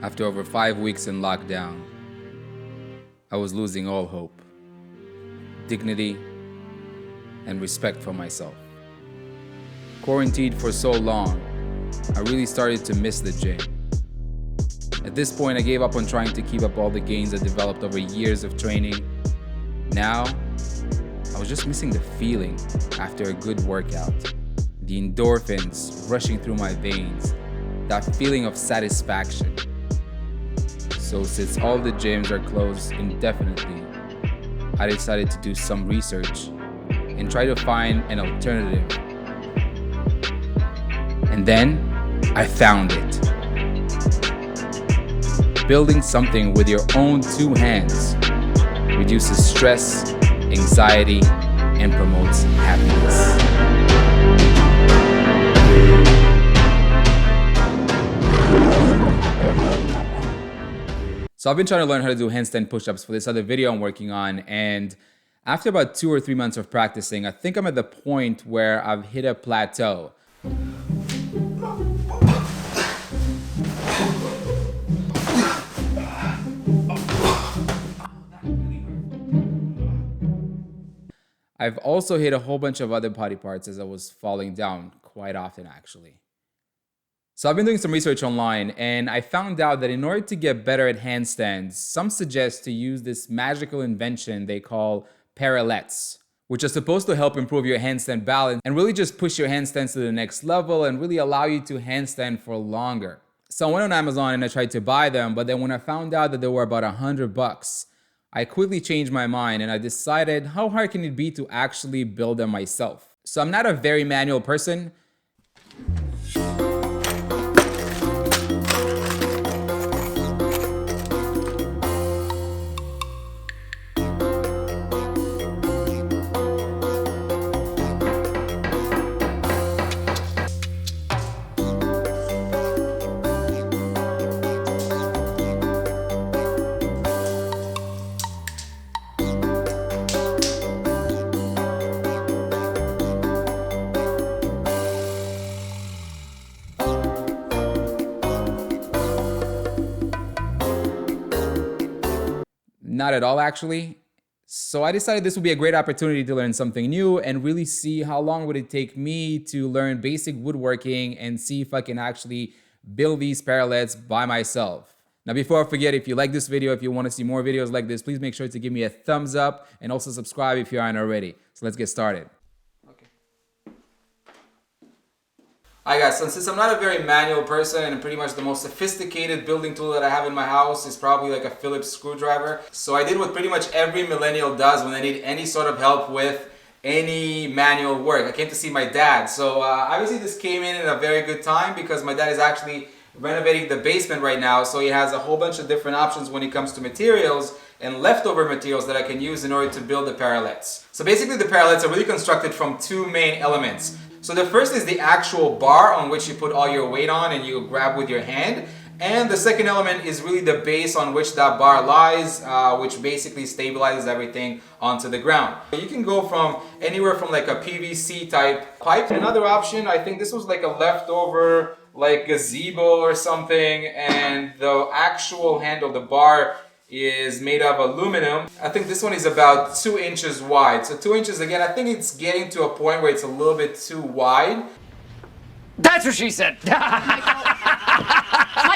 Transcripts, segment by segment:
After over 5 weeks in lockdown, I was losing all hope, dignity, and respect for myself. Quarantined for so long, I really started to miss the gym. At this point, I gave up on trying to keep up all the gains I developed over years of training. Now, I was just missing the feeling after a good workout, the endorphins rushing through my veins, that feeling of satisfaction. So since all the gyms are closed indefinitely, I decided to do some research and try to find an alternative. And then I found it. Building something with your own two hands reduces stress, anxiety, and promotes happiness. So I've been trying to learn how to do handstand push-ups for this other video I'm working on, and after about 2 or 3 months of practicing, I think I'm at the point where I've hit a plateau. I've also hit a whole bunch of other body parts as I was falling down quite often, actually. So I've been doing some research online, and I found out that in order to get better at handstands, some suggest to use this magical invention they call Parallettes, which are supposed to help improve your handstand balance and really just push your handstands to the next level and really allow you to handstand for longer. So I went on Amazon and I tried to buy them, but then when I found out that they were about $100, I quickly changed my mind and I decided, how hard can it be to actually build them myself? So I'm not a very manual person. Not at all, actually. So I decided this would be a great opportunity to learn something new and really see how long would it take me to learn basic woodworking and see if I can actually build these parallettes by myself. Now, before I forget, if you like this video, if you want to see more videos like this, please make sure to give me a thumbs up and also subscribe if you aren't already. So let's get started. Alright guys, so since I'm not a very manual person and pretty much the most sophisticated building tool that I have in my house is probably like a Phillips screwdriver. So I did what pretty much every millennial does when they need any sort of help with any manual work. I came to see my dad. So obviously this came in at a very good time because my dad is actually renovating the basement right now. So he has a whole bunch of different options when it comes to materials and leftover materials that I can use in order to build the parallettes. So basically the parallettes are really constructed from two main elements. So the first is the actual bar on which you put all your weight on and you grab with your hand. And the second element is really the base on which that bar lies, which basically stabilizes everything onto the ground. You can go from anywhere from like a PVC type pipe. Another option, I think this was like a leftover like gazebo or something, and the actual handle, the bar, is made of aluminum. I think this one is about 2 inches wide. So 2 inches, again, I think it's getting to a point where it's a little bit too wide. That's what she said.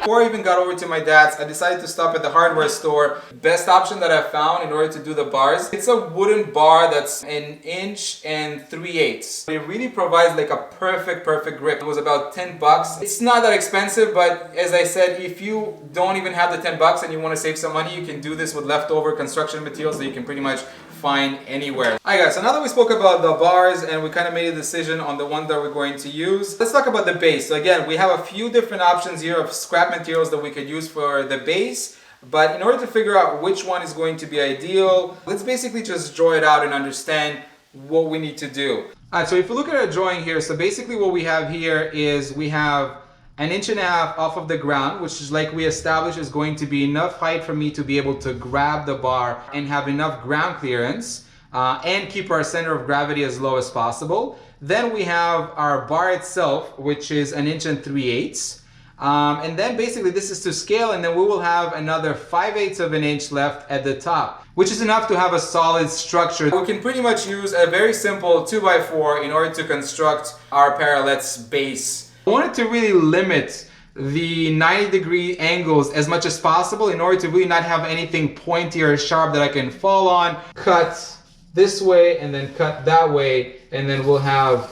Before I even got over to my dad's, I decided to stop at the hardware store. Best option that I found in order to do the bars, it's a wooden bar that's 1 inch and 3/8. It really provides like a perfect grip. It was about $10. It's not that expensive, but as I said, if you don't even have the $10 and you want to save some money, you can do this with leftover construction materials that you can pretty much find anywhere. Alright guys, so now that we spoke about the bars and we kind of made a decision on the one that we're going to use, let's talk about the base. So again, we have a few different options here of scrap materials that we could use for the base, but in order to figure out which one is going to be ideal, let's basically just draw it out and understand what we need to do. Alright, so if you look at our drawing here, so basically what we have here is we have 1.5 inches off of the ground, which is like we established is going to be enough height for me to be able to grab the bar and have enough ground clearance and keep our center of gravity as low as possible. Then we have our bar itself, which is 1 3/8 inches. And then basically this is to scale, and then we will have another 5/8 of an inch left at the top, which is enough to have a solid structure. We can pretty much use a very simple 2x4 in order to construct our Parallettes base. I wanted to really limit the 90-degree angles as much as possible in order to really not have anything pointy or sharp that I can fall on. Cut this way and then cut that way, and then we'll have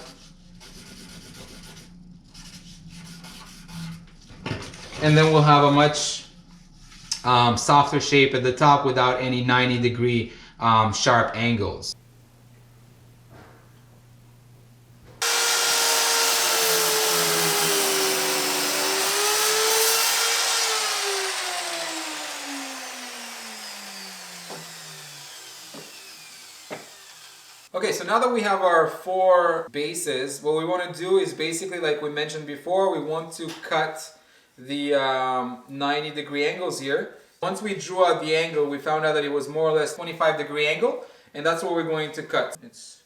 a much softer shape at the top without any 90-degree sharp angles. Okay, so now that we have our 4 bases, what we want to do is basically, like we mentioned before, we want to cut the 90-degree angles here. Once we drew out the angle, we found out that it was more or less 25-degree angle, and that's what we're going to cut. It's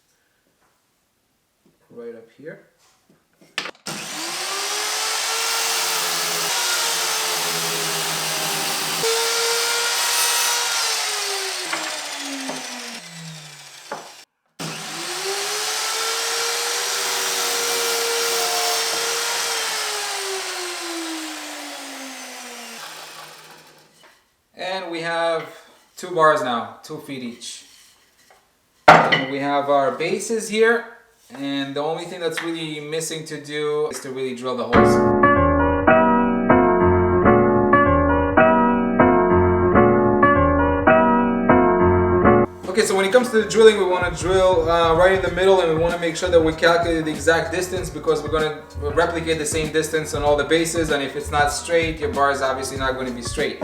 right up here. And we have 2 bars now, 2 feet each. And we have our bases here, and the only thing that's really missing to do is to really drill the holes. Okay, so when it comes to the drilling, we want to drill right in the middle, and we want to make sure that we calculate the exact distance, because we're going to replicate the same distance on all the bases, and if it's not straight, your bar is obviously not going to be straight.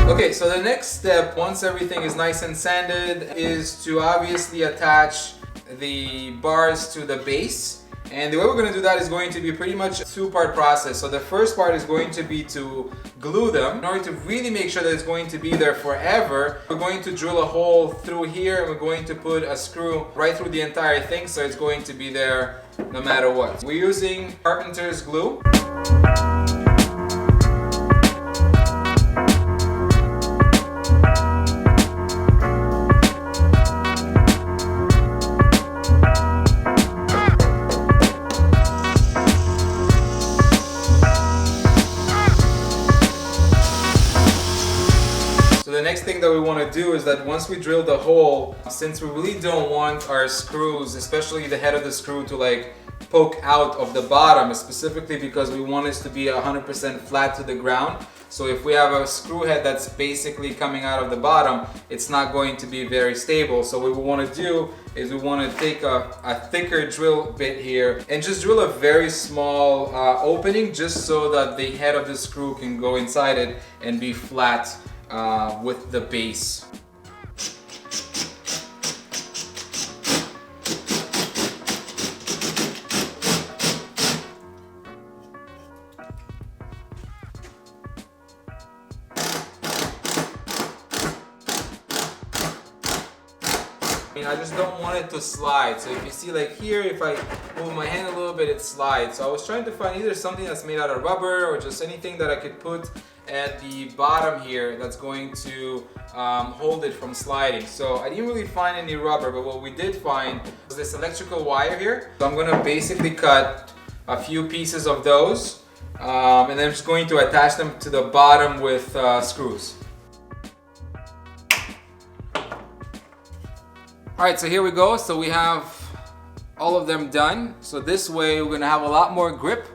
Okay, so the next step, once everything is nice and sanded, is to obviously attach the bars to the base. And the way we're going to do that is going to be pretty much a 2-part process. So the first part is going to be to glue them. In order to really make sure that it's going to be there forever, we're going to drill a hole through here, and we're going to put a screw right through the entire thing, so it's going to be there no matter what. We're using carpenter's glue. The next thing that we want to do is that once we drill the hole, since we really don't want our screws, especially the head of the screw, to like poke out of the bottom, specifically because we want this to be 100% flat to the ground. So if we have a screw head that's basically coming out of the bottom, it's not going to be very stable. So what we want to do is we want to take a thicker drill bit here and just drill a very small opening, just so that the head of the screw can go inside it and be flat with the base. I just don't want it to slide. So if you see, like here, if I move my hand a little bit, it slides. So I was trying to find either something that's made out of rubber or just anything that I could put at the bottom here that's going to hold it from sliding. So I didn't really find any rubber, but what we did find was this electrical wire here. So I'm going to basically cut a few pieces of those, and then I'm just going to attach them to the bottom with screws. Alright, so here we go. So we have all of them done. So this way we're going to have a lot more grip,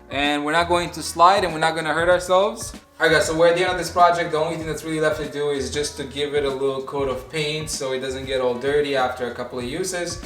and we're not going to slide, and we're not going to hurt ourselves. Alright guys, so we're at the end of this project. The only thing that's really left to do is just to give it a little coat of paint so it doesn't get all dirty after a couple of uses.